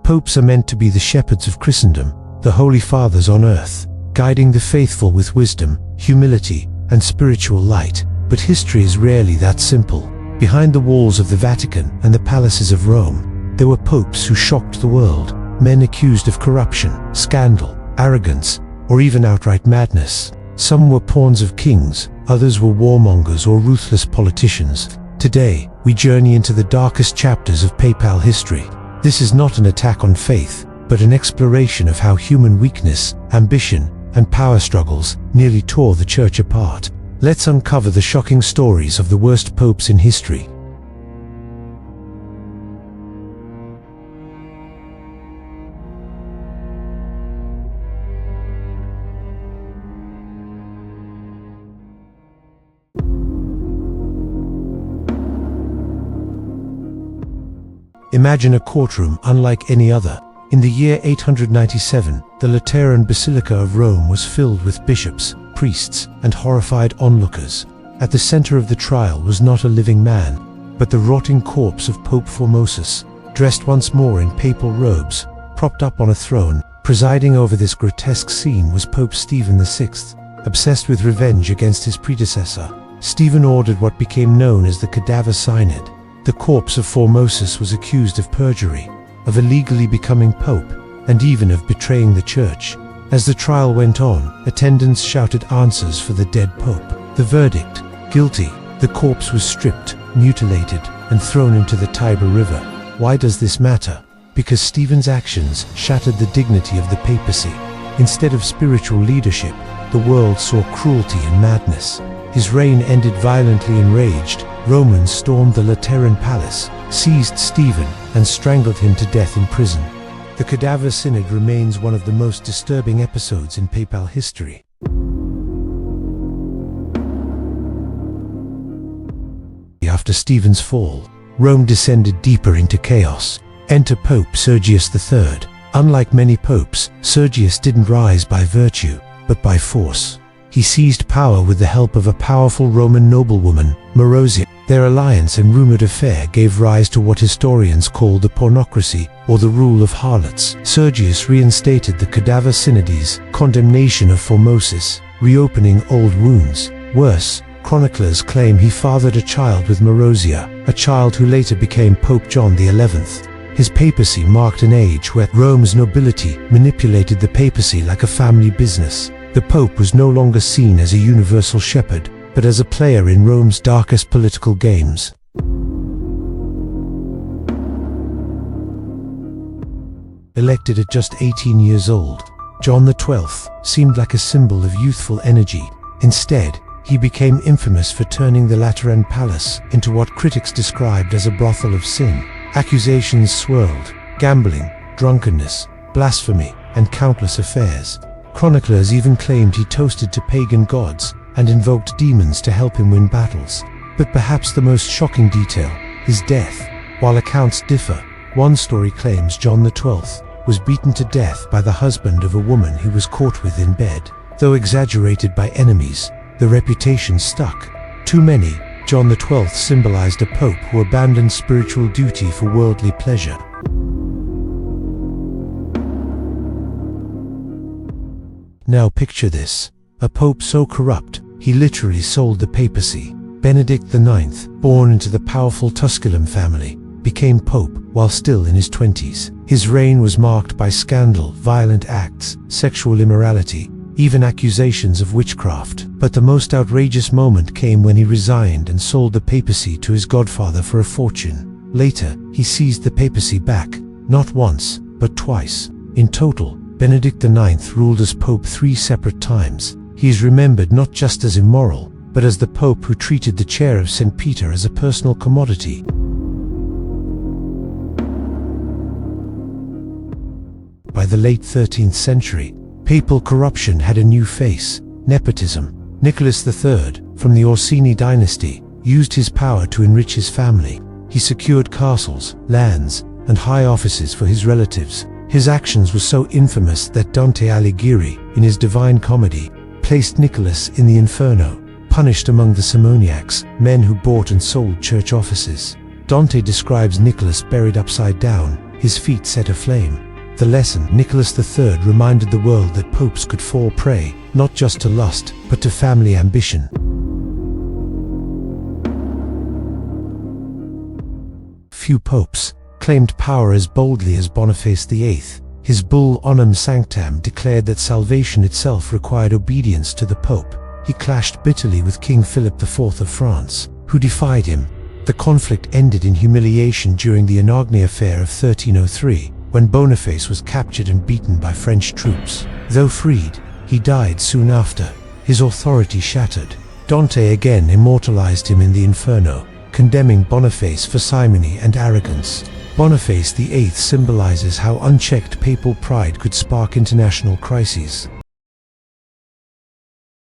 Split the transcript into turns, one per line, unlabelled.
Popes are meant to be the shepherds of Christendom, the holy fathers on earth, guiding the faithful with wisdom, humility, and spiritual light. But history is rarely that simple. Behind the walls of the Vatican and the palaces of Rome, there were popes who shocked the world, men accused of corruption, scandal, arrogance, or even outright madness. Some were pawns of kings, others were warmongers or ruthless politicians. Today, we journey into the darkest chapters of papal history. This is not an attack on faith, but an exploration of how human weakness, ambition, and power struggles nearly tore the Church apart. Let's uncover the shocking stories of the worst popes in history. Imagine a courtroom unlike any other. In the year 897, the Lateran Basilica of Rome was filled with bishops, priests, and horrified onlookers. At the center of the trial was not a living man, but the rotting corpse of Pope Formosus, dressed once more in papal robes, propped up on a throne. Presiding over this grotesque scene was Pope Stephen VI. Obsessed with revenge against his predecessor, Stephen ordered what became known as the Cadaver Synod. The corpse of Formosus was accused of perjury, of illegally becoming pope, and even of betraying the church. As the trial went on, attendants shouted answers for the dead pope. The verdict: guilty. The corpse was stripped, mutilated, and thrown into the Tiber River. Why does this matter? Because Stephen's actions shattered the dignity of the papacy. Instead of spiritual leadership, the world saw cruelty and madness. His reign ended violently. Enraged, Romans stormed the Lateran palace, seized Stephen, and strangled him to death in prison. The Cadaver Synod remains one of the most disturbing episodes in papal history. After Stephen's fall, Rome descended deeper into chaos. Enter Pope Sergius III. Unlike many popes, Sergius didn't rise by virtue, but by force. He seized power with the help of a powerful Roman noblewoman, Marozia. Their alliance and rumored affair gave rise to what historians call the pornocracy, or the rule of harlots. Sergius reinstated the Cadaver Synod's condemnation of Formosus, reopening old wounds. Worse, chroniclers claim he fathered a child with Marozia, a child who later became Pope John XI. His papacy marked an age where Rome's nobility manipulated the papacy like a family business. The Pope was no longer seen as a universal shepherd, but as a player in Rome's darkest political games. Elected at just 18 years old, John XII seemed like a symbol of youthful energy. Instead, he became infamous for turning the Lateran palace into what critics described as a brothel of sin. Accusations swirled: gambling, drunkenness, blasphemy, and countless affairs. Chroniclers even claimed he toasted to pagan gods and invoked demons to help him win battles. But perhaps the most shocking detail: his death. While accounts differ, one story claims John XII was beaten to death by the husband of a woman he was caught with in bed. Though exaggerated by enemies, the reputation stuck. Too many, John XII symbolized a pope who abandoned spiritual duty for worldly pleasure. Now picture this: a pope so corrupt, he literally sold the papacy. Benedict IX, born into the powerful Tusculum family, became pope while still in his 20s. His reign was marked by scandal, violent acts, sexual immorality, even accusations of witchcraft. But the most outrageous moment came when he resigned and sold the papacy to his godfather for a fortune. Later, he seized the papacy back, not once, but twice. In total, Benedict IX ruled as pope 3 separate times. He is remembered not just as immoral, but as the pope who treated the chair of St. Peter as a personal commodity. By the late 13th century, papal corruption had a new face: nepotism. Nicholas III, from the Orsini dynasty, used his power to enrich his family. He secured castles, lands, and high offices for his relatives. His actions were so infamous that Dante Alighieri, in his Divine Comedy, placed Nicholas in the Inferno, punished among the simoniacs, men who bought and sold church offices. Dante describes Nicholas buried upside down, his feet set aflame. The lesson: Nicholas III reminded the world that popes could fall prey, not just to lust, but to family ambition. Few popes claimed power as boldly as Boniface VIII. His bull Onum Sanctam declared that salvation itself required obedience to the pope. He clashed bitterly with King Philip IV of France, who defied him. The conflict ended in humiliation during the Anagni affair of 1303, when Boniface was captured and beaten by French troops. Though freed, he died soon after, his authority shattered. Dante again immortalized him in the Inferno, condemning Boniface for simony and arrogance. Boniface VIII symbolizes how unchecked papal pride could spark international crises.